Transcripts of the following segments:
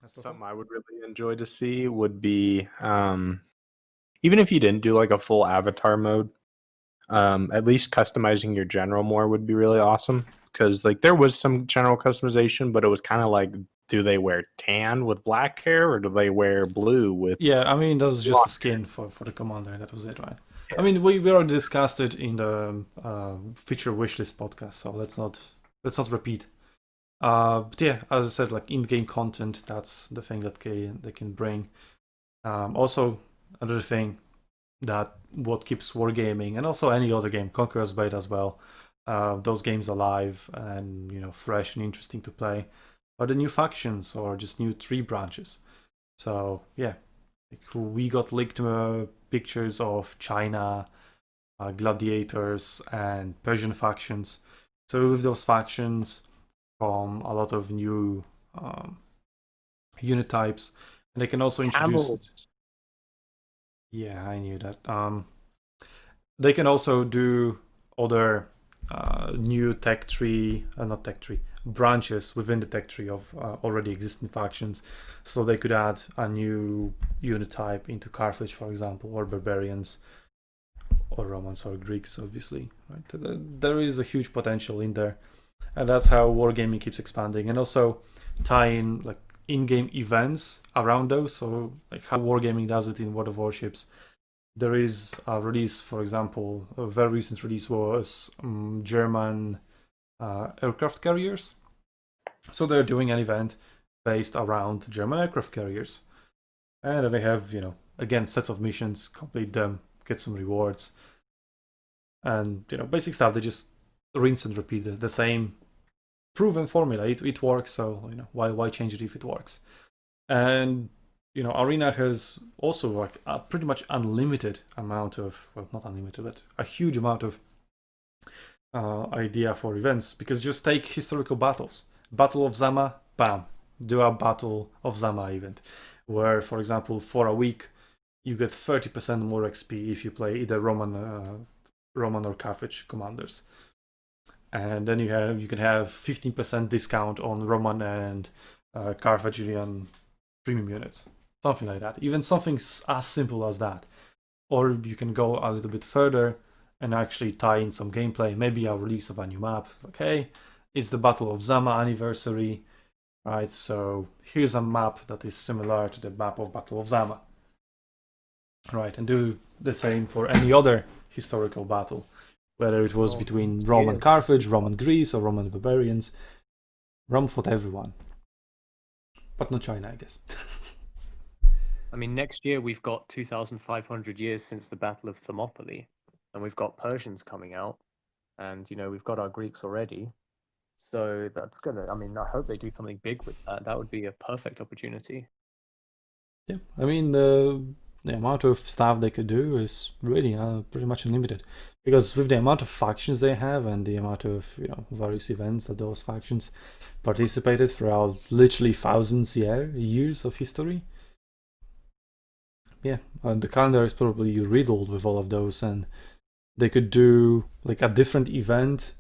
and stuff. Something I would really enjoy to see would be even if you didn't do like a full avatar mode, at least customizing your general more would be really awesome. Because like there was some general customization, but it was kind of like, do they wear tan with black hair or do they wear blue with Yeah, I mean that was just a blonde skin for the commander, and that was it, right? I hair? mean we already discussed it in the feature wishlist podcast, so let's not repeat. But yeah, as I said, like in-game content, that's the thing that they can bring. Also, another thing that what keeps wargaming and also any other game, Conqueror's Blade as well, those games alive and fresh and interesting to play, are the new factions or just new tree branches. So yeah, like we got leaked pictures of China, gladiators, and Persian factions. So with those factions come a lot of new unit types, and they can also introduce. Camels. Yeah, I knew that. They can also do other new tech tree, not tech tree, branches within the tech tree of already existing factions. So they could add a new unit type into Carthage, for example, or barbarians, or Romans or Greeks, obviously. Right? There is a huge potential in there, and that's how wargaming keeps expanding, and also tie in like in-game events around those. So like how wargaming does it in World of Warships. There is a release, for example, a very recent release was German aircraft carriers. So they're doing an event based around German aircraft carriers. And then they have, again, sets of missions, complete them, get some rewards. And, basic stuff. They just rinse and repeat the same proven formula. It works, so, why change it if it works? And Arena has also like a pretty much unlimited amount of, well, not unlimited, but a huge amount of idea for events. Because just take historical battles. Battle of Zama, bam, do a Battle of Zama event, where, for example, for a week you get 30% more XP if you play either Roman or Carthage commanders, and then you can have 15% discount on Roman and Carthaginian premium units. Something like that. Even something as simple as that. Or you can go a little bit further and actually tie in some gameplay. Maybe a release of a new map. Like, hey, it's the Battle of Zama anniversary, right? So here's a map that is similar to the map of Battle of Zama, right? And do the same for any other historical battle, whether it was between Roman Carthage, Roman Greece, or Roman barbarians. Rome fought everyone, but not China, I guess. I mean, next year we've got 2,500 years since the Battle of Thermopylae, and we've got Persians coming out, and we've got our Greeks already. So that's I mean, I hope they do something big with that. That would be a perfect opportunity. Yeah, I mean the amount of stuff they could do is really pretty much unlimited, because with the amount of factions they have and the amount of various events that those factions participated throughout literally thousands years of history. Yeah, the calendar is probably riddled with all of those, and they could do like a different event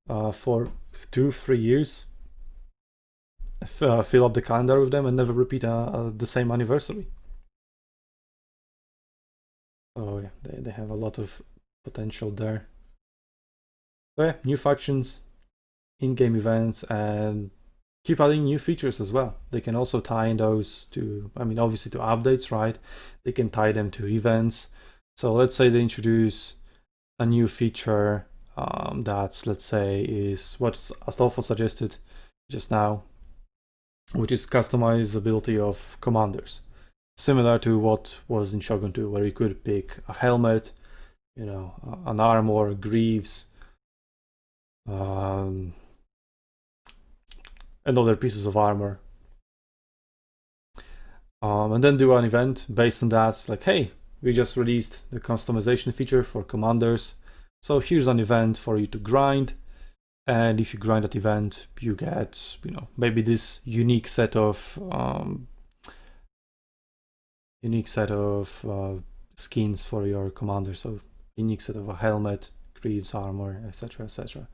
for 2-3 years, fill up the calendar with them and never repeat the same anniversary. Oh yeah, they have a lot of potential there. So yeah, new factions, in-game events, and keep adding new features as well. They can also tie in those to, I mean, obviously to updates, right? They can tie them to events. So let's say they introduce a new feature that's, let's say, is what Astolfo suggested just now, which is customizability of commanders. Similar to what was in Shogun 2, where you could pick a helmet, an armor, greaves, and other pieces of armor. And then do an event based on that. Like, hey, we just released the customization feature for commanders. So here's an event for you to grind. And if you grind that event, you get, maybe this unique set of skins for your commander. So unique set of a helmet, greaves, armor, etc., etc.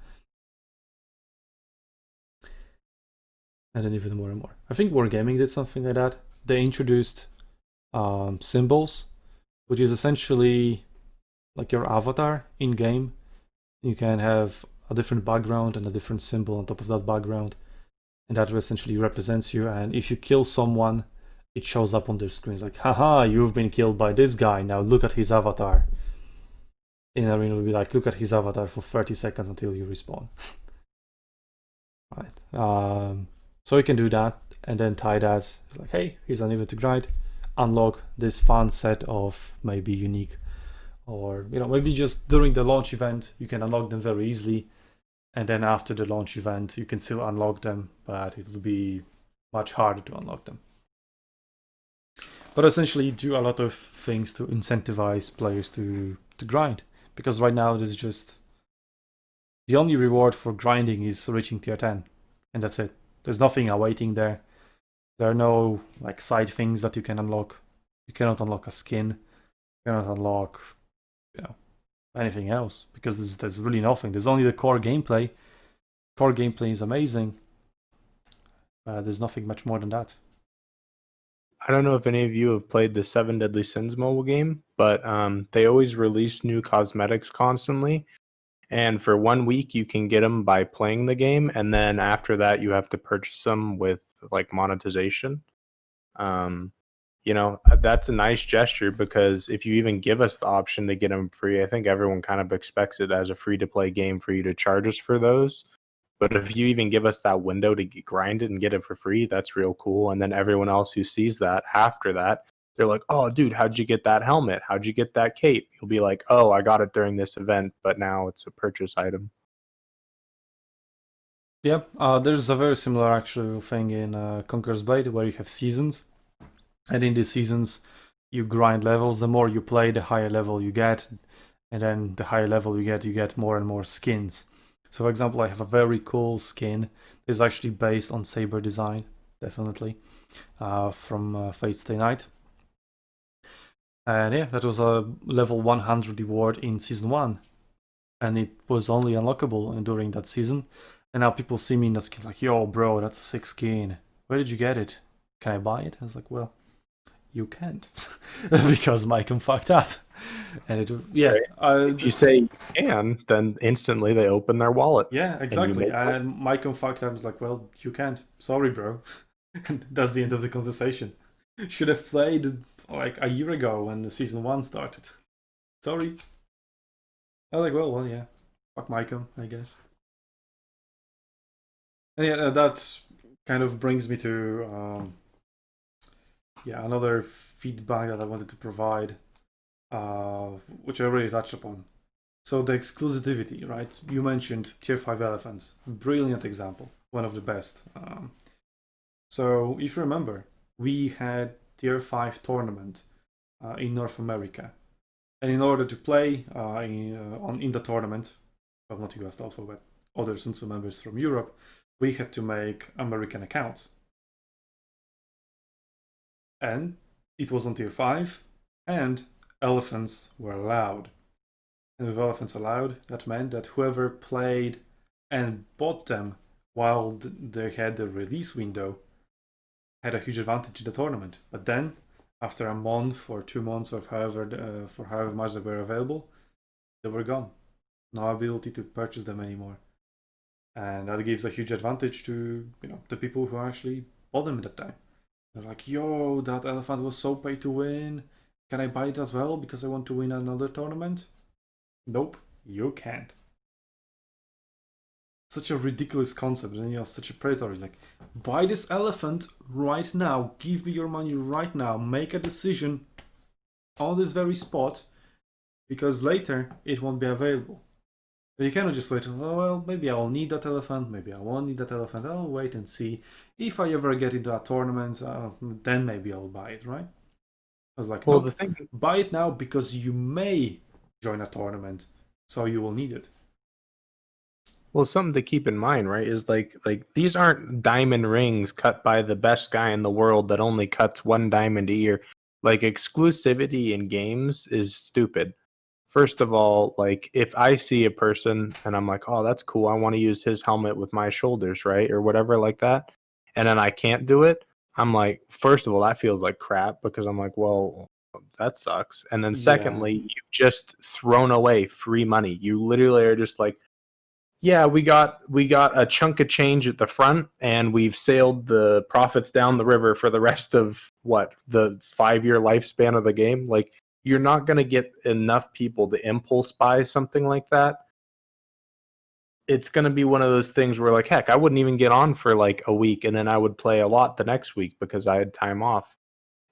and then even more and more. I think Wargaming did something like that. They introduced symbols, which is essentially like your avatar in game. You can have a different background and a different symbol on top of that background, and that essentially represents you. And if you kill someone, it shows up on their screen. It's like, haha, you've been killed by this guy. Now look at his avatar. In Arena, will be like, look at his avatar for 30 seconds until you respawn. Right. So you can do that and then tie that. It's like, hey, here's an event to grind. Unlock this fun set of maybe unique, or maybe just during the launch event you can unlock them very easily, and then after the launch event you can still unlock them, but it'll be much harder to unlock them. But essentially do a lot of things to incentivize players to grind, because right now there's just the only reward for grinding is reaching tier 10, and that's it. There's nothing awaiting there. There are no like side things that you can unlock. You cannot unlock a skin. You cannot unlock anything else, because there's really nothing. There's only the core gameplay. Core gameplay is amazing. There's nothing much more than that. I don't know if any of you have played the 7 Deadly Sins mobile game, but they always release new cosmetics constantly. And for 1 week, you can get them by playing the game. And then after that, you have to purchase them with like monetization. That's a nice gesture, because if you even give us the option to get them free, I think everyone kind of expects it as a free-to-play game for you to charge us for those. But if you even give us that window to grind it and get it for free, that's real cool. And then everyone else who sees that after that, they're like, oh, dude, how'd you get that helmet? How'd you get that cape? You'll be like, oh, I got it during this event, but now it's a purchase item. Yeah, there's a very similar actual thing in Conqueror's Blade, where you have seasons. And in these seasons, you grind levels. The more you play, the higher level you get. And then the higher level you get more and more skins. So for example, I have a very cool skin. It's actually based on Saber design, definitely, from Fate Stay Night. And yeah, that was a level 100 reward in season 1. And it was only unlockable during that season. And now people see me in that skin like, yo, bro, that's a sick skin. Where did you get it? Can I buy it? I was like, well, you can't. Because Micom fucked up. And if you say you can, then instantly they open their wallet. Yeah, exactly. And Micom fucked up. I was like, well, you can't. Sorry, bro. And that's the end of the conversation. Should have played like a year ago when the season 1 started. Sorry. I was like, well, yeah. Fuck Micom, I guess. And yeah, that kind of brings me to another feedback that I wanted to provide, which I already touched upon. So the exclusivity, right? You mentioned tier 5 elephants. Brilliant example. One of the best. So if you remember, we had tier 5 tournament in North America. And in order to play in the tournament, well, not US Alpha, but other SUNTZU members from Europe, we had to make American accounts. And it was on tier 5, and elephants were allowed. And with elephants allowed, that meant that whoever played and bought them while they had the release window had a huge advantage in the tournament. But then, after a month or 2 months, or for however much they were available, they were gone. No ability to purchase them anymore. And that gives a huge advantage to the people who actually bought them at that time. They're like, yo, that elephant was so pay to win. Can I buy it as well because I want to win another tournament? Nope, you can't. Such a ridiculous concept, and such a predatory. Like, buy this elephant right now. Give me your money right now. Make a decision on this very spot, because later it won't be available. But you cannot just wait. Oh, well, maybe I'll need that elephant. Maybe I won't need that elephant. I'll wait and see. If I ever get into a tournament, then maybe I'll buy it, right? I was like, well, nope, buy it now because you may join a tournament, so you will need it. Well, something to keep in mind, right, is like these aren't diamond rings cut by the best guy in the world that only cuts 1 diamond a year. Like, exclusivity in games is stupid. First of all, like, if I see a person and I'm like, oh, that's cool, I want to use his helmet with my shoulders, right, or whatever like that, and then I can't do it, I'm like, first of all, that feels like crap because I'm like, well, that sucks. And then Yeah. secondly, you've just thrown away free money. You literally are just like, yeah, we got a chunk of change at the front, and we've sailed the profits down the river for the rest of the 5-year lifespan of the game. Like, you're not going to get enough people to impulse buy something like that. It's going to be one of those things where, like, heck, I wouldn't even get on for like a week, and then I would play a lot the next week because I had time off,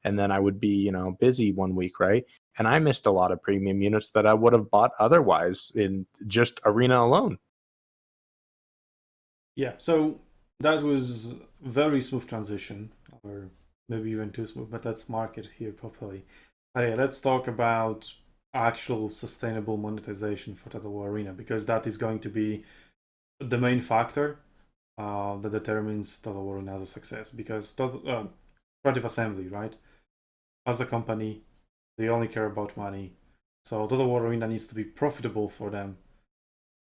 and then I would be, busy one week, right? And I missed a lot of premium units that I would have bought otherwise in just Arena alone. Yeah, so that was very smooth transition, or maybe even too smooth, but let's mark it here properly. Okay, let's talk about actual sustainable monetization for Total War Arena, because that is going to be the main factor that determines Total War Arena as a success. Because Creative Assembly, right, as a company, they only care about money. So Total War Arena needs to be profitable for them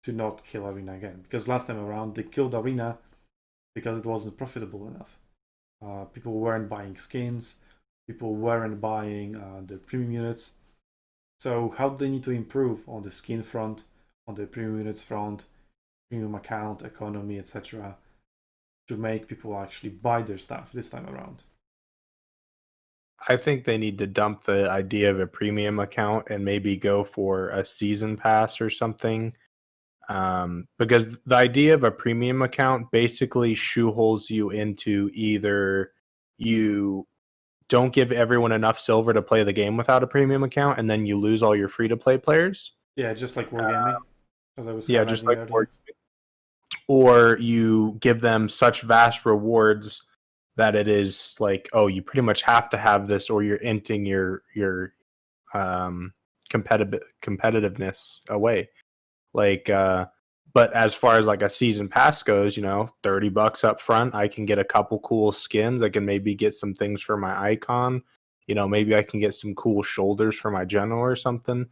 to not kill Arena again. Because last time around, they killed Arena because it wasn't profitable enough. People weren't buying skins, people weren't buying the premium units. So how do they need to improve on the skin front, on the premium units front, premium account, economy, etc., to make people actually buy their stuff this time around? I think they need to dump the idea of a premium account and maybe go for a season pass or something. Because the idea of a premium account basically shoeholes you into either you don't give everyone enough silver to play the game without a premium account, and then you lose all your free-to-play players. Yeah, just like Wargaming, as I was Yeah, just like earlier. Or you give them such vast rewards that it is like, oh, you pretty much have to have this, or you're inting your competitiveness away. Like, but as far as like a season pass goes, $30 up front, I can get a couple cool skins. I can maybe get some things for my icon. Maybe I can get some cool shoulders for my general or something.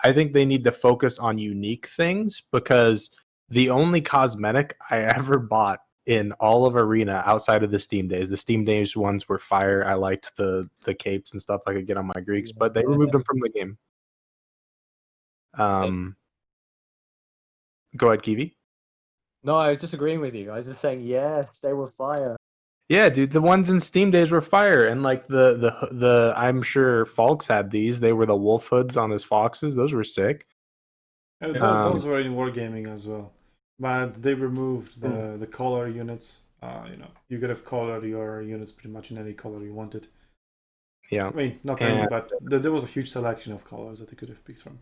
I think they need to focus on unique things, because the only cosmetic I ever bought in all of Arena outside of the Steam Days ones were fire. I liked the capes and stuff I could get on my Greeks, but they removed them from the game. Go ahead, Kiwi. No, I was just agreeing with you. I was just saying, yes, they were fire. Yeah, dude, the ones in Steam Days were fire, and like the I'm sure Falks had these. They were the wolf hoods on his foxes. Those were sick. Those were in Wargaming as well, but they removed the color units. You could have colored your units pretty much in any color you wanted. Yeah, I mean, not any, but there was a huge selection of colors that they could have picked from.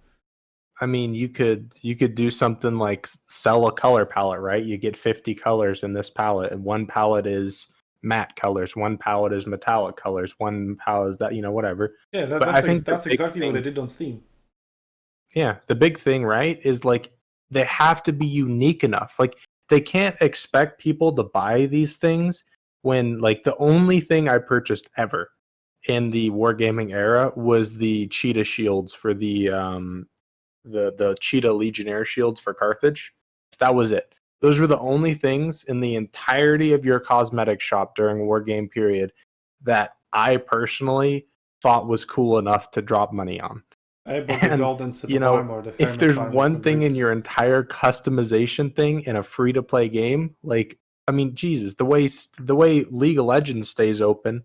I mean, you could do something like sell a color palette, right? You get 50 colors in this palette, and one palette is matte colors, one palette is metallic colors, one palette is that, whatever. Yeah, that's exactly what they did on Steam. Yeah, the big thing, right, is like they have to be unique enough. Like, they can't expect people to buy these things when, like, the only thing I purchased ever in the Wargaming era was the cheetah shields for the cheetah legionnaire shields for Carthage. That was it. Those were the only things in the entirety of your cosmetic shop during Wargame period that I personally thought was cool enough to drop money on. The golden set of armor, the if there's one thing in your entire customization thing in a free-to-play game, like, I mean, Jesus, the way League of Legends stays open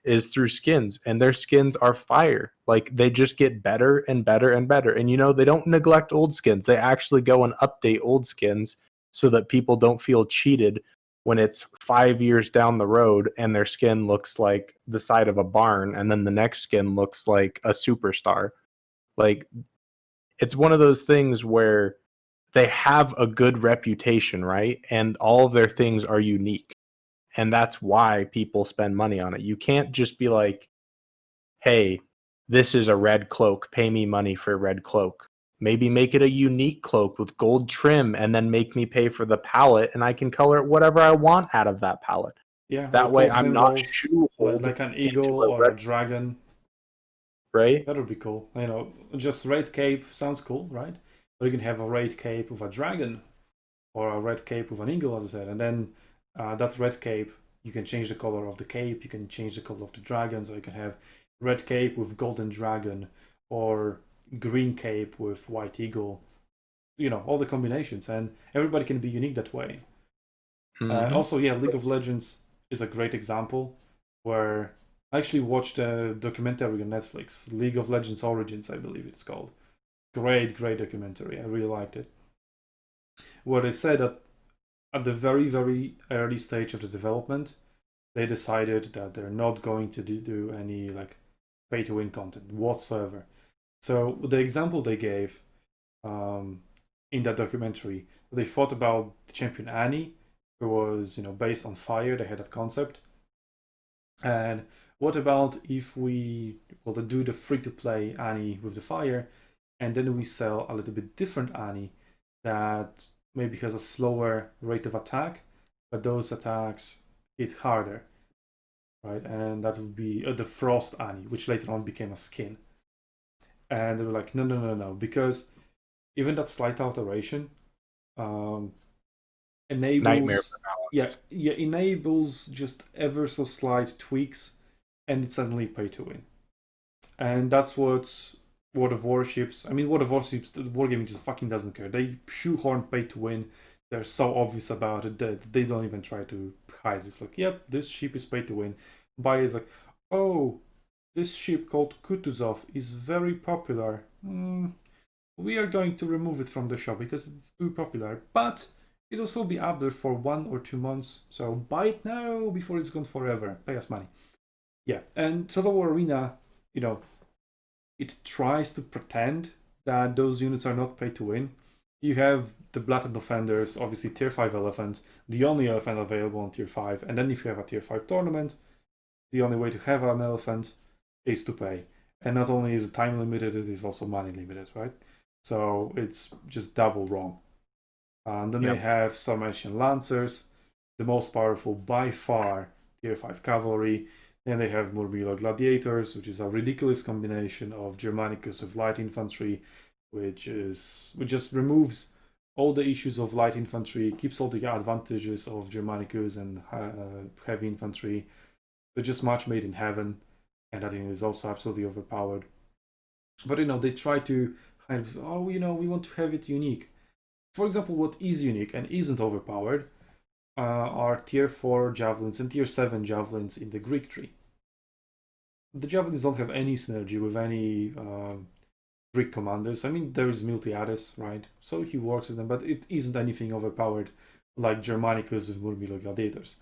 is through skins, and their skins are fire. Like, they just get better and better and better. And they don't neglect old skins. They actually go and update old skins so that people don't feel cheated when it's 5 years down the road and their skin looks like the side of a barn, and then the next skin looks like a superstar. Like, it's one of those things where they have a good reputation, right? And all of their things are unique. And that's why people spend money on it. You can't just be like, hey, this is a red cloak. Pay me money for a red cloak. Maybe make it a unique cloak with gold trim and then make me pay for the palette, and I can color whatever I want out of that palette. Yeah, that way I'm not shoehorned like an eagle or a dragon. Right? That would be cool. Just red cape sounds cool, right? Or you can have a red cape with a dragon, or a red cape with an eagle, as I said, and then that red cape You can change the color of the cape, you can change the color of the dragon, so you can have red cape with golden dragon, or green cape with white eagle, all the combinations, and everybody can be unique that way. Also, yeah, League of Legends is a great example where I actually watched a documentary on Netflix, League of Legends Origins, I believe it's called. Great documentary. I really liked it. Where they said that at the very, very early stage of the development, they decided that they're not going to do any like pay to win content whatsoever. So the example they gave in that documentary, they thought about the champion Annie, who was based on fire. They had that concept. And what about if we do the free to play Annie with the fire, and then we sell a little bit different Annie that maybe has a slower rate of attack, but those attacks hit harder, right? And that would be the Frost Annie, which later on became a skin. And they were like, no, because even that slight alteration enables nightmare for balance. enables just ever so slight tweaks, and it's suddenly pay to win. And that's what World of Warships. I mean, World of Warships, Wargaming just fucking doesn't care. They shoehorn pay to win. They're so obvious about it that they don't even try to hide it. It's like, yep, this ship is pay to win. Buyer is like, oh, this ship called Kutuzov is very popular. We are going to remove it from the shop because it's too popular. But it'll still be up there for 1 or 2 months. So buy it now before it's gone forever. Pay us money. Yeah, and Total War Arena, it tries to pretend that those units are not pay to win. You have the Blatant Offenders, obviously tier 5 elephant, the only elephant available on tier 5. And then if you have a tier 5 tournament, the only way to have an elephant is to pay. And not only is it time limited, it is also money limited, right? So it's just double wrong. And then they have Sarmatian Lancers, the most powerful by far tier 5 cavalry. Then they have Murmillo Gladiators, which is a ridiculous combination of Germanicus with light infantry, which just removes all the issues of light infantry, keeps all the advantages of Germanicus and heavy infantry. They're just match made in heaven, and I think is also absolutely overpowered. But they try to kind of we want to have it unique. For example, what is unique and isn't overpowered are tier 4 javelins and tier 7 javelins in the Greek tree. The javelins don't have any synergy with any Greek commanders. I mean, there is Miltiades, right? So he works with them, but it isn't anything overpowered like Germanicus with Murmillo Gladiators.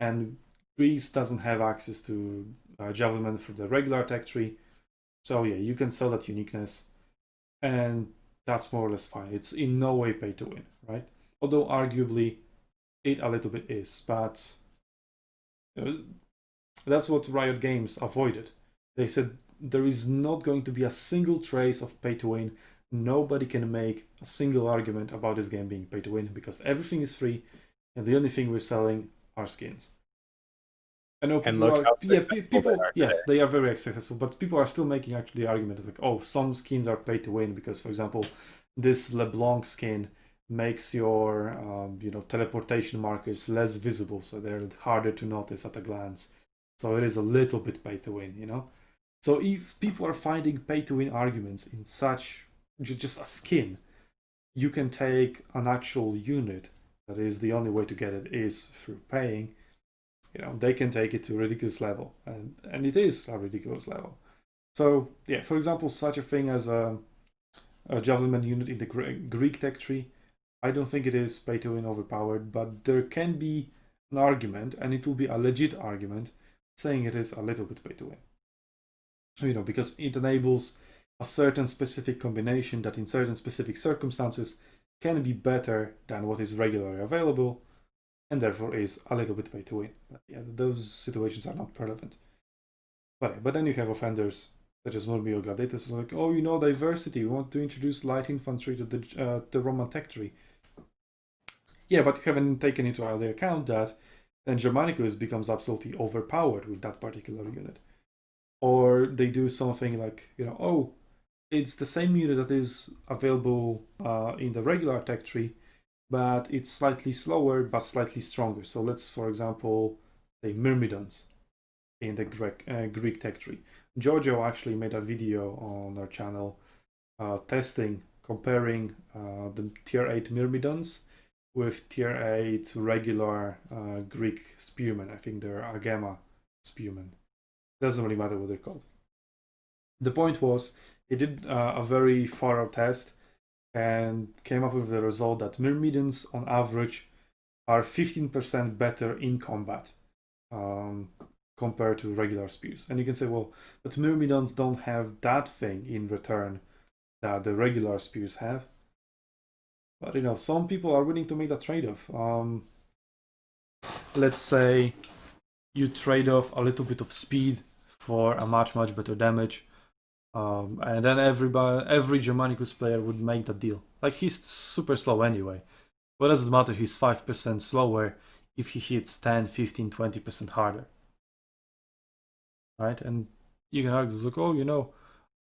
And Greece doesn't have access to javelin for the regular tech tree. So yeah, you can sell that uniqueness, and that's more or less fine. It's in no way pay to win, right? Although arguably it a little bit is, but that's what Riot Games avoided. They said there is not going to be a single trace of pay to win. Nobody can make a single argument about this game being pay to win because everything is free, and the only thing we're selling are skins. I know people yes, they are very successful, but people are still making actually the argument it's like, oh, some skins are pay to win because, for example, this LeBlanc skin makes your teleportation markers less visible, so they're harder to notice at a glance. So it is a little bit pay to win, So if people are finding pay to win arguments in such just a skin, you can take an actual unit that is the only way to get it is through paying. They can take it to a ridiculous level, and it is a ridiculous level. So yeah, for example, such a thing as a javelin unit in the Greek tech tree, I don't think it is pay to win overpowered, but there can be an argument, and it will be a legit argument, saying it is a little bit pay to win. Because it enables a certain specific combination that in certain specific circumstances can be better than what is regularly available, and therefore is a little bit pay to win. But yeah, those situations are not relevant. But then you have offenders such as Murmillo Gladiators, like, diversity. We want to introduce light infantry to the Roman tech tree. Yeah, but you haven't taken into the account that then Germanicus becomes absolutely overpowered with that particular unit. Or they do something like, it's the same unit that is available in the regular tech tree, but it's slightly slower but slightly stronger. So let's, for example, say, myrmidons in the Greek tech tree. Jojo actually made a video on our channel testing, comparing the tier 8 myrmidons with tier 8 regular Greek spearmen. I think they're Agema spearmen. Doesn't really matter what they're called. The point was, he did a very thorough test and came up with the result that myrmidons on average are 15% better in combat compared to regular spears. And you can say, well, but myrmidons don't have that thing in return that the regular spears have. But some people are willing to make that trade-off. Let's say you trade off a little bit of speed for a much better damage, and then every Germanicus player would make that deal. Like, he's super slow anyway. What does it matter? He's 5% slower if he hits 10, 15, 20% harder, right? And you can argue like, oh,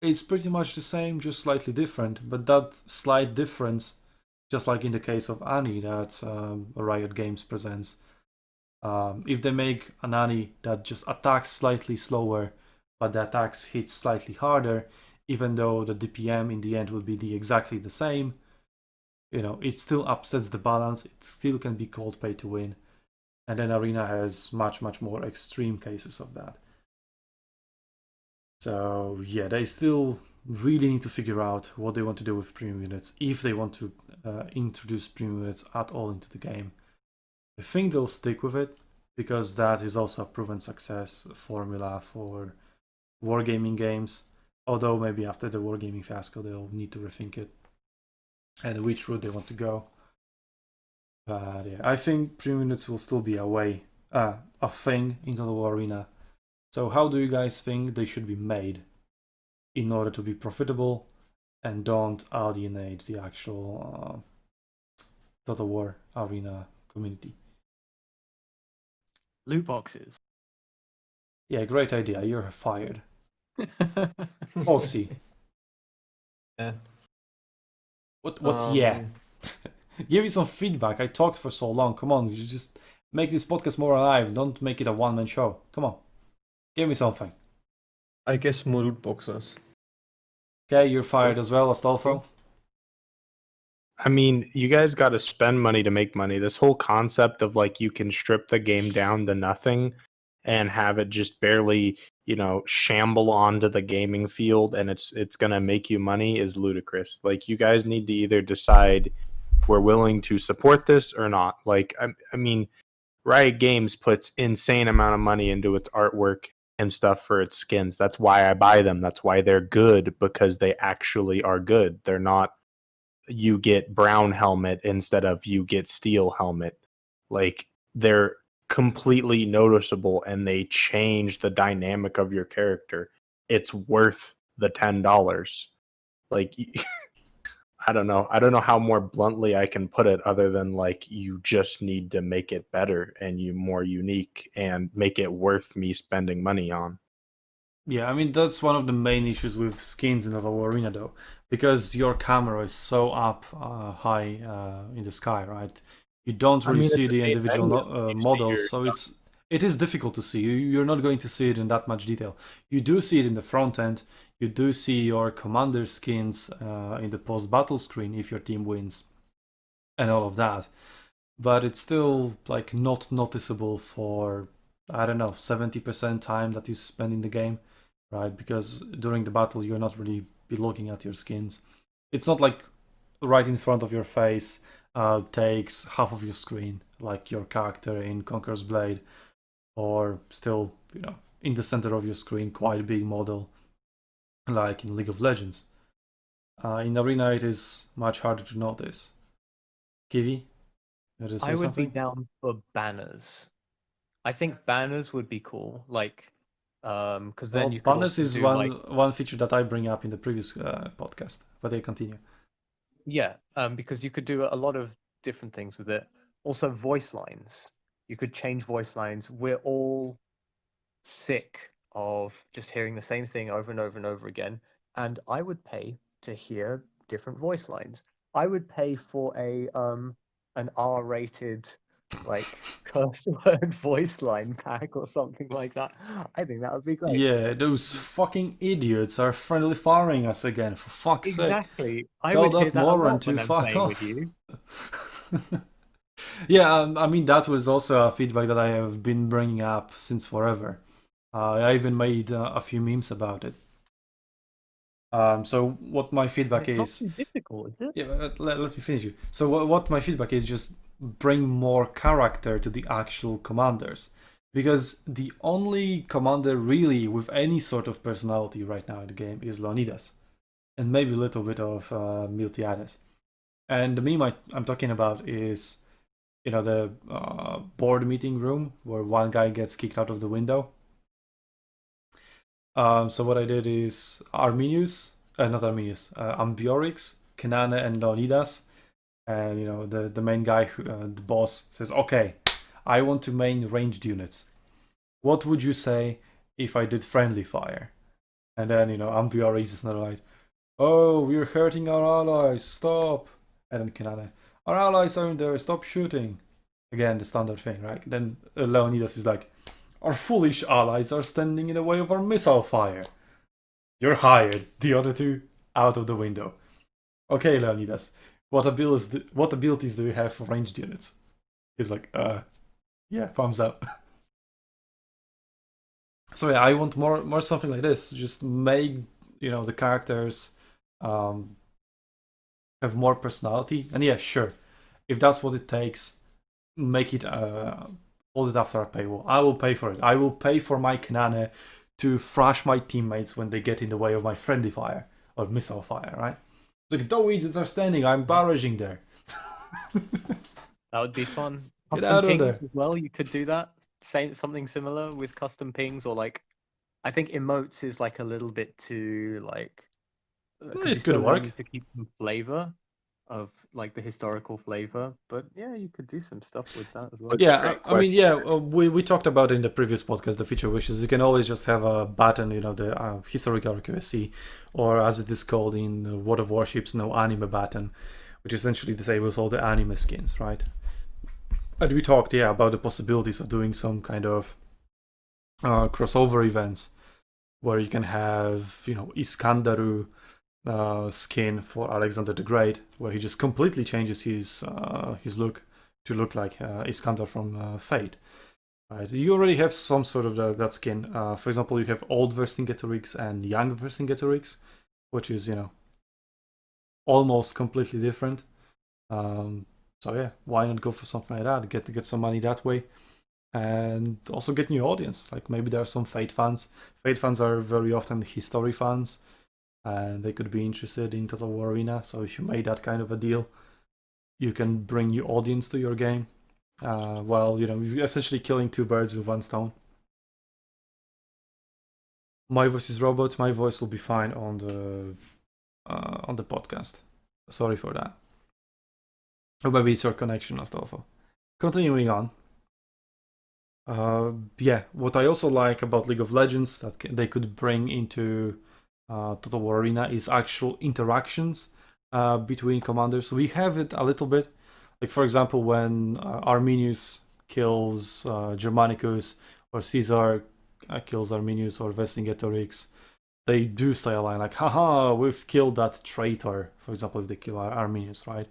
it's pretty much the same, just slightly different. But that slight difference, just like in the case of Annie that Riot Games presents, if they make an Annie that just attacks slightly slower, but the attacks hit slightly harder, even though the DPM in the end will be exactly the same, it still upsets the balance. It still can be called pay to win. And then Arena has much more extreme cases of that. So yeah, they still really need to figure out what they want to do with premium units, if they want to introduce premium units at all into the game. I think they'll stick with it, because that is also a proven success formula for wargaming games. Although maybe after the wargaming fiasco, they'll need to rethink it and which route they want to go. But yeah, I think premium units will still be a thing in Total War Arena. So how do you guys think they should be made in order to be profitable and don't alienate the actual Total War Arena community? Loot boxes. Yeah, great idea. You're fired. Oxy. Yeah. What yeah? Give me some feedback. I talked for so long. Come on, you just make this podcast more alive. Don't make it a one-man show. Come on. Give me something. I guess more loot boxes. Okay, you're fired as well, Astolfo. I mean, you guys got to spend money to make money. This whole concept of like you can strip the game down to nothing and have it just barely, shamble onto the gaming field and it's going to make you money is ludicrous. Like, you guys need to either decide we're willing to support this or not. Like, I mean, Riot Games puts insane amount of money into its artwork and stuff for its skins. That's why I buy them. That's why they're good, because they actually are good. They're not you get brown helmet instead of you get steel helmet. Like, they're completely noticeable and they change the dynamic of your character. It's worth the $10. Like, I don't know how more bluntly I can put it, other than like, you just need to make it better and you more unique and make it worth me spending money on. Yeah, I mean, that's one of the main issues with skins in Total War Arena, though, because your camera is so up high in the sky, right? You don't really see the individual models, so it is difficult to see. You're not going to see it in that much detail. You do see it in the front end. You do see your commander skins in the post-battle screen if your team wins, and all of that. But it's still like not noticeable for, I don't know, 70% time that you spend in the game, right? Because during the battle you're not really be looking at your skins. It's not like right in front of your face takes half of your screen, like your character in Conqueror's Blade, or still, in the center of your screen, quite a big model, like in League of Legends. In Arena, it is much harder to notice. Kiwi, I would be down for banners. I think banners would be cool, like, because then you could banners also is do, one feature that I bring up in the previous podcast, but they continue. Yeah, because you could do a lot of different things with it. Also, voice lines. You could change voice lines. We're all sick of just hearing the same thing over and over and over again. And I would pay to hear different voice lines. I would pay for an R-rated like curse word voice line pack or something like that. I think that would be great. Yeah, those fucking idiots are friendly firing us again, for fuck's sake. Exactly. I Tell would hear that that a moron lot to when I'm fuck playing with off. you. Yeah, I mean, that was also a feedback that I have been bringing up since forever. I even made a few memes about it. So what my feedback It's not is, too difficult, is it? yeah, let me finish you. So what my feedback is, just bring more character to the actual commanders, because the only commander really with any sort of personality right now in the game is Leonidas, and maybe a little bit of Miltiades. And the meme I'm talking about is, the board meeting room where one guy gets kicked out of the window. So what I did is Ambiorix, Kanane, and Leonidas. And the main guy, the boss, says, "Okay, I want to main ranged units. What would you say if I did friendly fire?" And then Ambiorix is not like, "Oh, we're hurting our allies. Stop!" And then Kanane, "Our allies are in there. Stop shooting." Again, the standard thing, right? Then Leonidas is like, "Our foolish allies are standing in the way of our missile fire. You're hired." The other two out of the window. "Okay, Leonidas, what abilities do you have for ranged units?" He's like, yeah, thumbs up. So yeah, I want more something like this. Just make the characters have more personality. And yeah, sure, if that's what it takes, make it hold it after a paywall. I will pay for it. I will pay for my Kanane to thrash my teammates when they get in the way of my friendly fire or missile fire, right? It's like, "No idiots are standing, I'm barraging there." That would be fun. Get Custom out of pings there. as well. You could do that. Say something similar with custom pings, or like, I think emotes is like a little bit too like, because you It could still work. need to keep some flavor of like the historical flavor. But yeah, you could do some stuff with that as well. That's a Yeah, great I mean, question. yeah, we talked about in the previous podcast the feature wishes. You can always just have a button, the historical accuracy, or as it is called in World of Warships, no anime button, which essentially disables all the anime skins, right? And we talked, yeah, about the possibilities of doing some kind of crossover events where you can have, Iskandaru skin for Alexander the Great, where he just completely changes his look to look like Iskander from Fate. Right, you already have some sort of that skin. For example, you have old Vercingetorix and young Vercingetorix, which is almost completely different. So yeah, why not go for something like that? Get some money that way, and also get new audience. Like maybe there are some Fate fans. Fate fans are very often history fans, and they could be interested in Total War Arena. So if you made that kind of a deal, you can bring new audience to your game. While you're essentially killing two birds with one stone. My voice is robot. My voice will be fine on the podcast. Sorry for that. Or maybe it's your connection, Astolfo. Continuing on. Yeah, what I also like about League of Legends that they could bring into Total War Arena is actual interactions between commanders. We have it a little bit. Like, for example, when Arminius kills Germanicus, or Caesar kills Arminius or Vercingetorix, they do say a line like, "Haha, we've killed that traitor," for example, if they kill Arminius, right?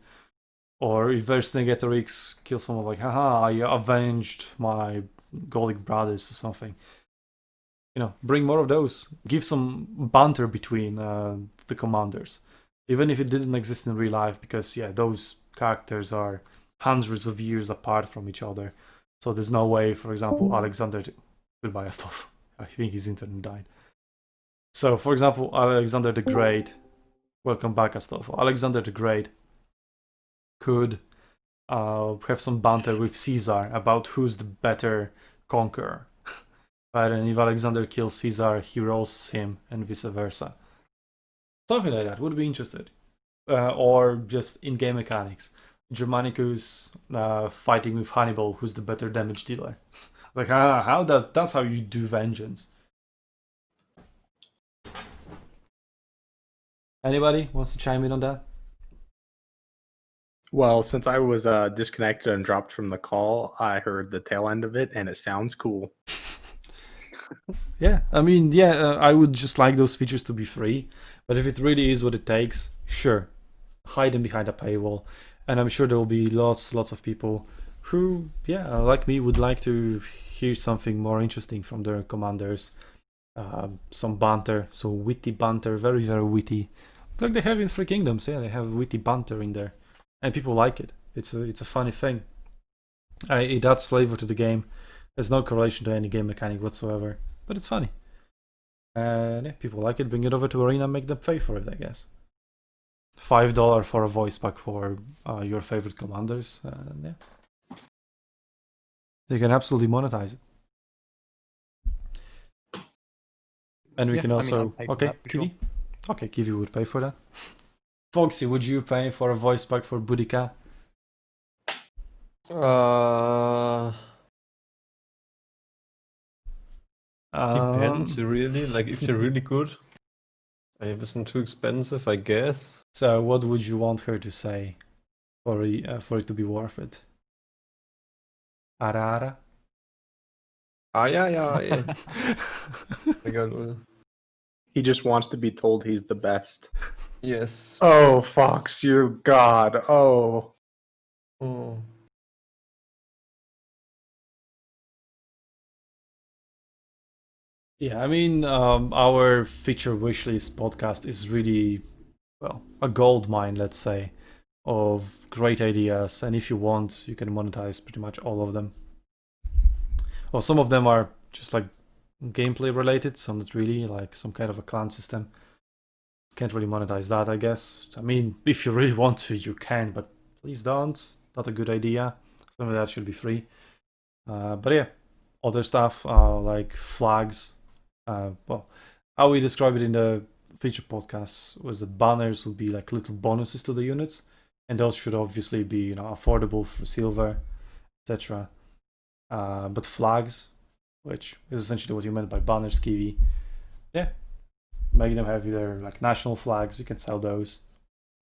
Or if Vercingetorix kills someone, like, "Haha, I avenged my Gallic brothers," or something. Bring more of those. Give some banter between the commanders. Even if it didn't exist in real life, because, yeah, those characters are hundreds of years apart from each other. So there's no way, for example, Alexander... Goodbye, Astolfo. I think his internet died. So, for example, Alexander the Great... Welcome back, Astolfo. Alexander the Great could have some banter with Caesar about who's the better conqueror. Right? And if Alexander kills Caesar, he roasts him, and vice versa. Something like that. Would be interested. Or just in-game mechanics. Germanicus fighting with Hannibal, who's the better damage dealer. Like, that's how you do vengeance. Anybody wants to chime in on that? Well, since I was disconnected and dropped from the call, I heard the tail end of it, and it sounds cool. Yeah, I mean, yeah, I would just like those features to be free, but if it really is what it takes, sure, hide them behind a paywall, and I'm sure there will be lots of people who, yeah, like me, would like to hear something more interesting from their commanders, some banter, so witty banter, very witty, like they have in Three Kingdoms. Yeah, they have witty banter in there, and people like it. It's a funny thing. It adds flavor to the game. There's no correlation to any game mechanic whatsoever, but it's funny. And yeah, people like it. Bring it over to Arena, make them pay for it, I guess. $5 for a voice pack for your favorite commanders. Yeah, they can absolutely monetize it. And we Yeah, can I mean, also I'd pay for okay, that for sure. Kiwi. Okay, Kiwi would pay for that. Foxy, would you pay for a voice pack for Boudica? Depends, really. Like, if they're really good, I wasn't too expensive, I guess. So, what would you want her to say for it to be worth it? Ara. Yeah. I got He just wants to be told he's the best. yes. Oh, Fox, you god. Oh. Oh. Yeah, I mean, our feature wishlist podcast is really, well, a gold mine, let's say, of great ideas. And if you want, you can monetize pretty much all of them. Well, some of them are just like gameplay related, some not really, like some kind of a clan system. Can't really monetize that, I guess. I mean, if you really want to, you can, but please don't. Not a good idea. Some of that should be free. But yeah, other stuff like flags. Well, how we describe it in the feature podcast was that banners would be like little bonuses to the units, and those should obviously be affordable for silver, etc. But flags, which is essentially what you meant by banners, Kiwi, yeah, make them have either like national flags. You can sell those.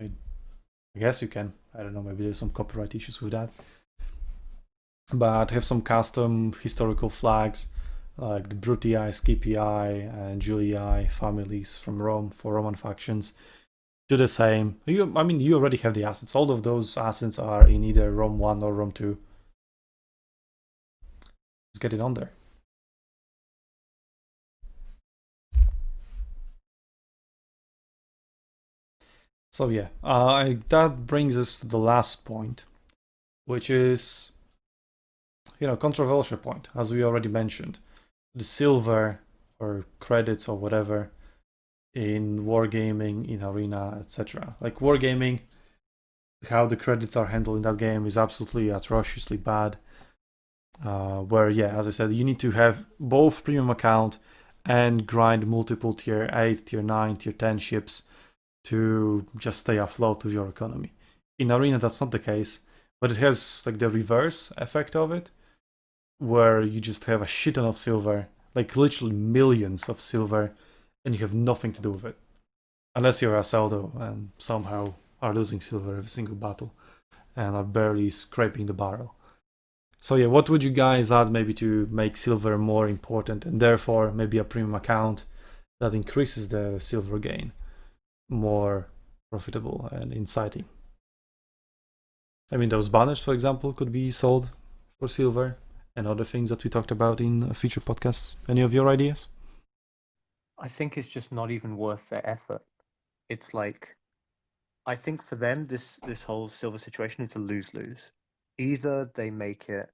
I guess you can. I don't know. Maybe there's some copyright issues with that. But have some custom historical flags, like the Brutii, Scipii, and Julii families from Rome for Roman factions. Do the same. You already have the assets. All of those assets are in either Rome 1 or Rome 2. Let's get it on there. So yeah, that brings us to the last point, which is, controversial point, as we already mentioned. The silver or credits or whatever in wargaming, in arena, etc. Like wargaming, how the credits are handled in that game is absolutely atrociously bad. Where, yeah, as I said, you need to have both premium account and grind multiple tier 8, tier 9, tier 10 ships to just stay afloat with your economy. In arena, that's not the case, but it has like the reverse effect of it, where you just have a shit ton of silver, like literally millions of silver, and you have nothing to do with it. Unless you're a Saldo and somehow are losing silver every single battle and are barely scraping the barrel. So yeah, what would you guys add maybe to make silver more important, and therefore maybe a premium account that increases the silver gain more profitable and inciting? I mean, those banners, for example, could be sold for silver, and other things that we talked about in future podcasts. Any of your ideas? I think it's just not even worth their effort. It's like, I think for them, this whole silver situation is a lose-lose. Either they make it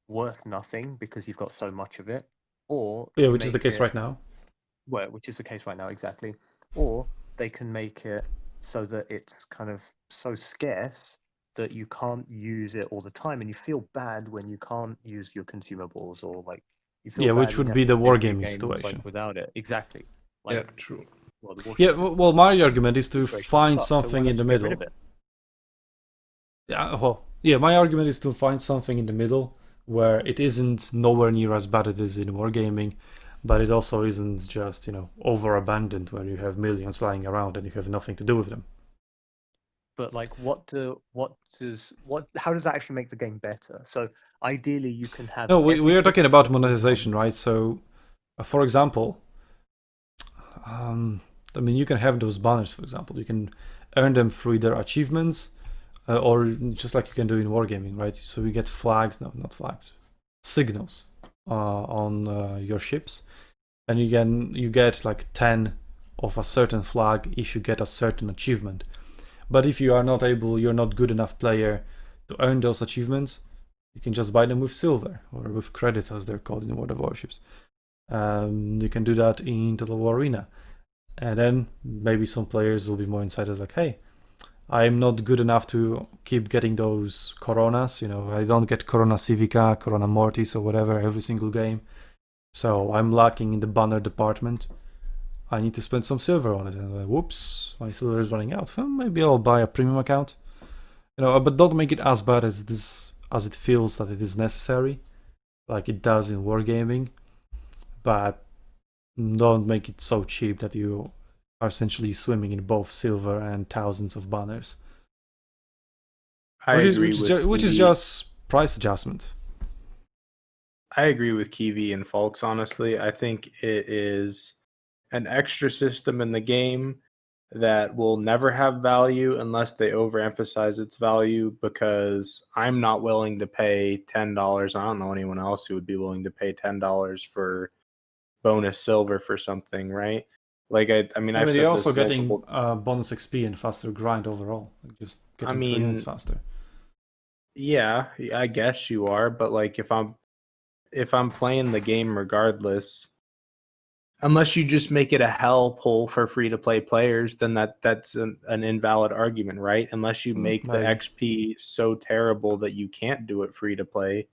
worth nothing because you've got so much of it, or yeah, which is the case right now. Well, which is the case right now, exactly. Or they can make it so that it's kind of so scarce that you can't use it all the time, and you feel bad when you can't use your consumables, or like you feel bad which when would you be have the to play wargaming games, situation. like, without it. Exactly. Yeah, Like, true. well, the Yeah, Washington well, my argument is to situation find sucks, so why something not in the just get rid middle. of it? Yeah, well, yeah, my argument is to find something in the middle where it isn't nowhere near as bad as it is in wargaming, but it also isn't just, over abandoned where you have millions lying around and you have nothing to do with them. but like, how does that actually make the game better? So ideally, you can have. No, we are everything talking about in monetization, bundles. right? So, for example, I mean, you can have those banners, for example. You can earn them through either achievements or just like you can do in wargaming, right? So you get flags, no, not flags, signals on your ships, and you get like 10 of a certain flag if you get a certain achievement. But if you are not able, you're not good enough player to earn those achievements, you can just buy them with silver or with credits, as they're called in World of Warships. You can do that in Total War Arena. And then maybe some players will be more insiders like, hey, I'm not good enough to keep getting those Coronas. I don't get Corona Civica, Corona Mortis, or whatever every single game. So I'm lacking in the banner department. I need to spend some silver on it. And whoops, my silver is running out. Well, maybe I'll buy a premium account. But don't make it as bad as it feels that it is necessary, like it does in wargaming. But don't make it so cheap that you are essentially swimming in both silver and thousands of banners. Which is just price adjustment. I agree with Kiwi and Folks, honestly. I think it is an extra system in the game that will never have value unless they overemphasize its value, because I'm not willing to pay $10. I don't know anyone else who would be willing to pay $10 for bonus silver for something, right? Like I mean, I've said you're also this getting multiple... bonus XP and faster grind overall. Just getting I mean, units faster. Yeah, I guess you are, but like if I'm playing the game regardless, unless you just make it a hell pull for free to play players, then that's an invalid argument, right? Unless you make the Maybe. XP so terrible that you can't do it free to play,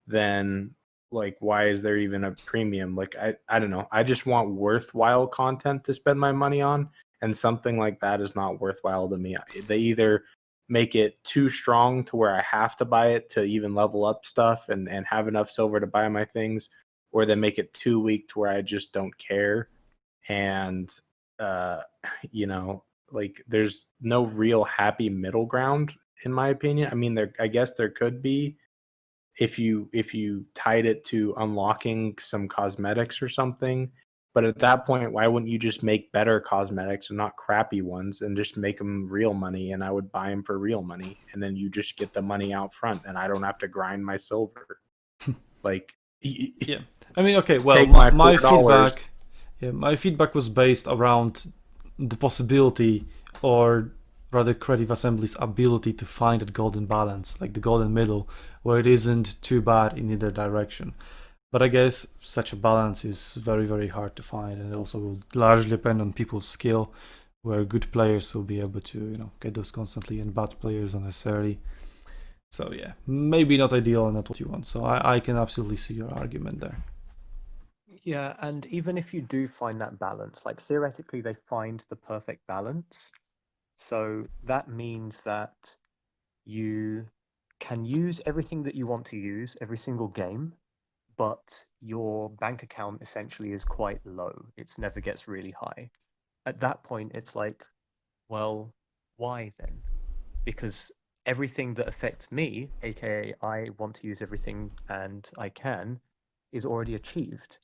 then like why is there even a premium? Like I don't know. I just want worthwhile content to spend my money on, and something like that is not worthwhile to me. They either make it too strong to where I have to buy it to even level up stuff and have enough silver to buy my things, or they make it too weak to where I just don't care. And like there's no real happy middle ground in my opinion. I mean, I guess there could be if you tied it to unlocking some cosmetics or something. But at that point, why wouldn't you just make better cosmetics and not crappy ones and just make them real money, and I would buy them for real money, and then you just get the money out front and I don't have to grind my silver. Like, yeah. I mean, okay, well, take my $4. feedback, my feedback was based around the possibility, or rather Creative Assembly's ability to find that golden balance, like the golden middle, where it isn't too bad in either direction. But I guess such a balance is very, very hard to find, and it also will largely depend on people's skill, where good players will be able to, get those constantly, and bad players not necessarily. So yeah, maybe not ideal and not what you want. So I can absolutely see your argument there. Yeah, and even if you do find that balance, like theoretically they find the perfect balance. So that means that you can use everything that you want to use every single game, but your bank account essentially is quite low. It never gets really high. At that point, it's like, well, why then? Because everything that affects me, aka I want to use everything and I can, is already achieved.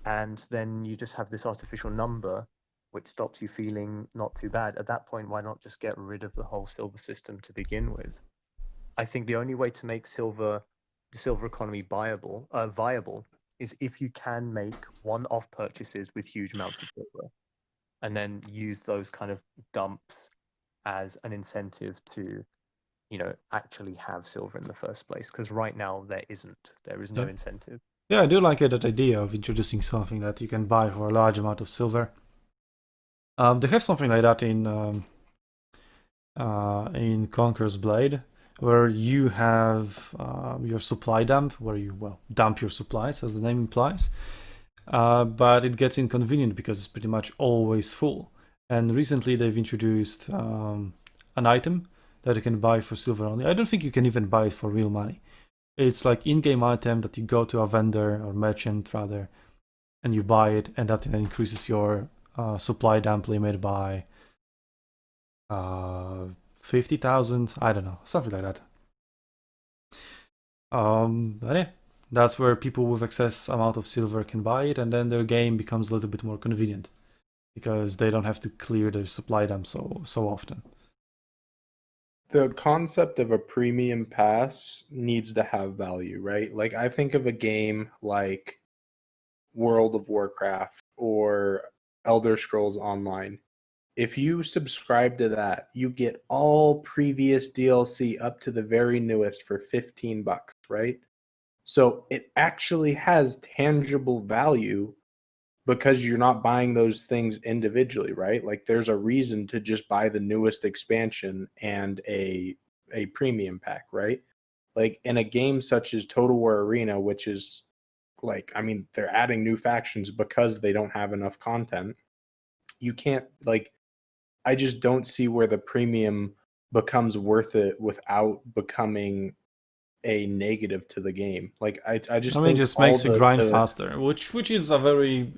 And then you just have this artificial number which stops you feeling not too bad. At that point, why not just get rid of the whole silver system to begin with? I think the only way to make the silver economy viable is if you can make one-off purchases with huge amounts of silver, and then use those kind of dumps as an incentive to, actually have silver in the first place. Because right now there is no incentive. Yeah, I do like that idea of introducing something that you can buy for a large amount of silver. They have something like that in Conqueror's Blade, where you have your supply dump, where you dump your supplies, as the name implies. But it gets inconvenient because it's pretty much always full. And recently they've introduced an item that you can buy for silver only. I don't think you can even buy it for real money. It's like in-game item that you go to a vendor or merchant rather, and you buy it, and that increases your supply dump limit by 50,000, I don't know, something like that. But yeah, that's where people with excess amount of silver can buy it, and then their game becomes a little bit more convenient because they don't have to clear their supply dump so often. The concept of a premium pass needs to have value, right? Like I think of a game like World of Warcraft or Elder Scrolls Online. If you subscribe to that, you get all previous DLC up to the very newest for $15, right? So it actually has tangible value because you're not buying those things individually, right? Like there's a reason to just buy the newest expansion and a premium pack, right? Like in a game such as Total War Arena, which is like, I mean, they're adding new factions because they don't have enough content. You can't, like, I just don't see where the premium becomes worth it without becoming a negative to the game. Like I just think it just all makes you grind the faster, which is a very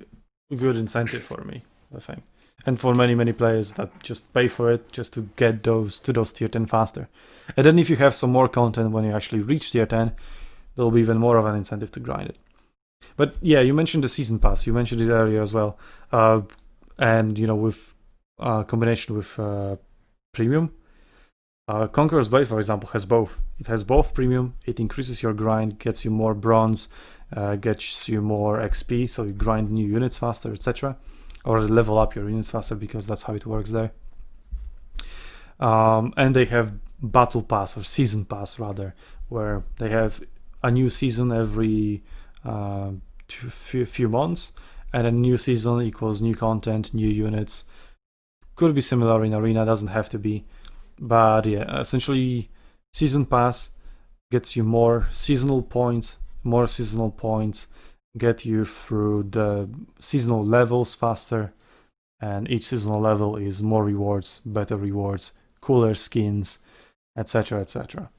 good incentive for me, I think, and for many players that just pay for it just to get those tier 10 faster. And then if you have some more content when you actually reach tier 10, there'll be even more of an incentive to grind it. But yeah, you mentioned the season pass. You mentioned it earlier as well, and you know, with combination with premium. Conqueror's Blade, for example, has both. It has both premium. It increases your grind, gets you more bronze, gets you more XP, so you grind new units faster, etc. Or level up your units faster, because that's how it works there. And they have Battle Pass, or Season Pass rather, where they have a new season every few months, and a new season equals new content, new units. Could be similar in Arena, doesn't have to be. But yeah, essentially, Season Pass gets you more seasonal points get you through the seasonal levels faster, and each seasonal level is more rewards, better rewards, cooler skins, etc, etc.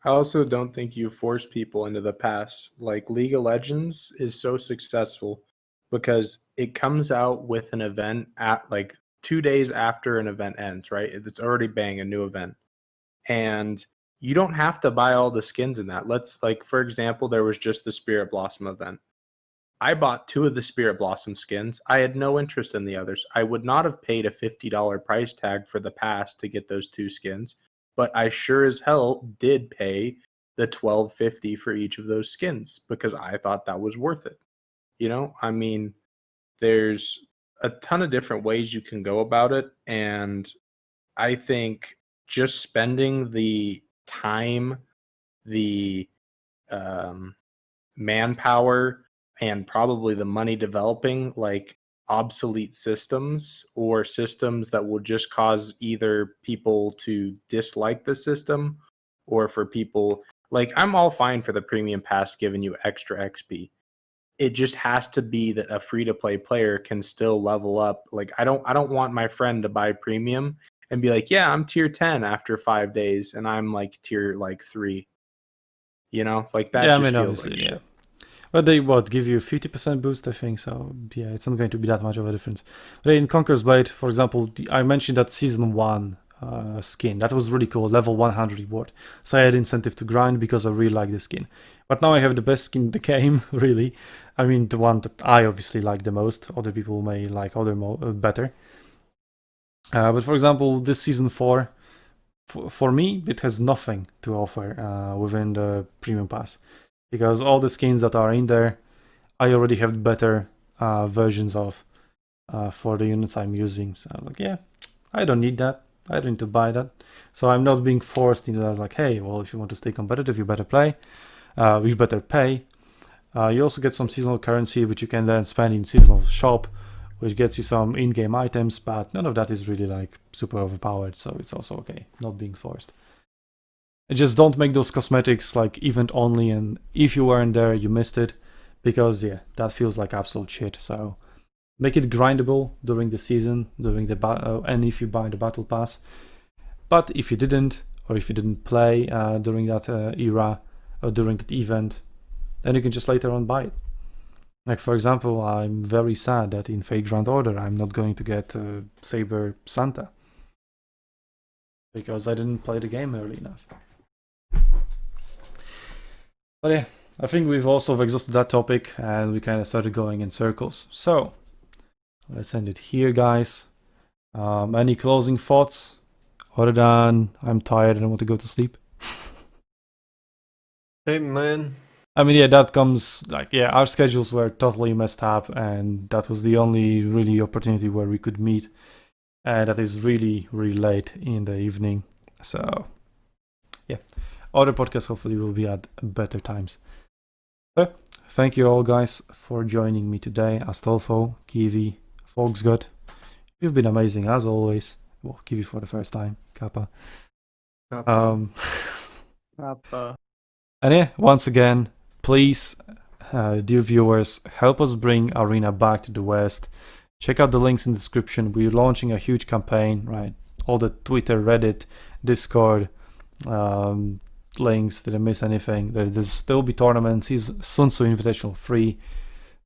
I also don't think you force people into the pass. Like League of Legends is so successful because it comes out with an event at like 2 days after an event ends, right? It's already bang a new event. And you don't have to buy all the skins in that. Let's, like, for example, there was just the Spirit Blossom event. I bought 2 of the Spirit Blossom skins. I had no interest in the others. I would not have paid a $50 price tag for the pass to get those 2 skins, but I sure as hell did pay the $12.50 for each of those skins because I thought that was worth it. You know, I mean, there's a ton of different ways you can go about it, and I think just spending the time, the manpower, and probably the money developing like obsolete systems or systems that will just cause either people to dislike the system or for people, like, I'm all fine for the premium pass giving you extra XP. It just has to be that a free to play player can still level up. Like I don't want my friend to buy premium and be like, yeah, I'm tier 10 after 5 days and I'm like tier like 3. You know, like that Yeah, I just mean, feels obviously, like yeah. shit. But they give you 50% boost, I think. So yeah, it's not going to be that much of a difference. But in Conqueror's Blade, for example, I mentioned that season 1 skin. That was really cool, level 100 reward. So I had incentive to grind because I really like the skin. But now I have the best skin in the game, really. I mean, the one that I obviously like the most. Other people may like other better. But for example, this season 4, for me, it has nothing to offer within the premium pass, because all the skins that are in there, I already have better versions of for the units I'm using. So I'm like, yeah, I don't need that. I don't need to buy that. So I'm not being forced into that. Like, hey, well, if you want to stay competitive, you better play. You better pay. You also get some seasonal currency, which you can then spend in seasonal shop, which gets you some in-game items, but none of that is really like super overpowered, so it's also okay, not being forced. Just don't make those cosmetics like event only, and if you weren't there, you missed it, because yeah, that feels like absolute shit. So make it grindable during the season, during the and if you buy the battle pass. But if you didn't, or if you didn't play during that era or during that event, then you can just later on buy it. Like, for example, I'm very sad that in Fate Grand Order I'm not going to get Saber Santa. because I didn't play the game early enough. But yeah, I think we've also exhausted that topic and we kind of started going in circles. So let's end it here, guys. Any closing thoughts other than I'm tired and I want to go to sleep? Hey man, I mean, yeah, that comes like, yeah, our schedules were totally messed up, and that was the only really opportunity where we could meet. And that is really, really late in the evening. So, yeah, other podcasts hopefully will be at better times. But thank you all, guys, for joining me today. Astolfo, Kiwi, Volksgott. You've been amazing as always. Well, Kiwi for the first time, Kappa. Kappa. And yeah, once again, please, dear viewers, help us bring Arena back to the West. Check out the links in the description. We're launching a huge campaign, right? All the Twitter, Reddit, Discord links. Did I miss anything? There's still be tournaments. It's SUNTZU Invitational free.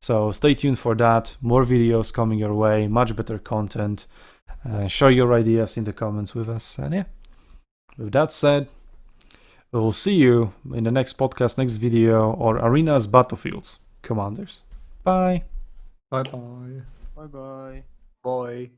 So stay tuned for that. More videos coming your way. Much better content. Share your ideas in the comments with us. And yeah, with that said, we will see you in the next podcast, next video, or Arenas Battlefields Commanders. Bye. Bye bye. Bye bye. Boy.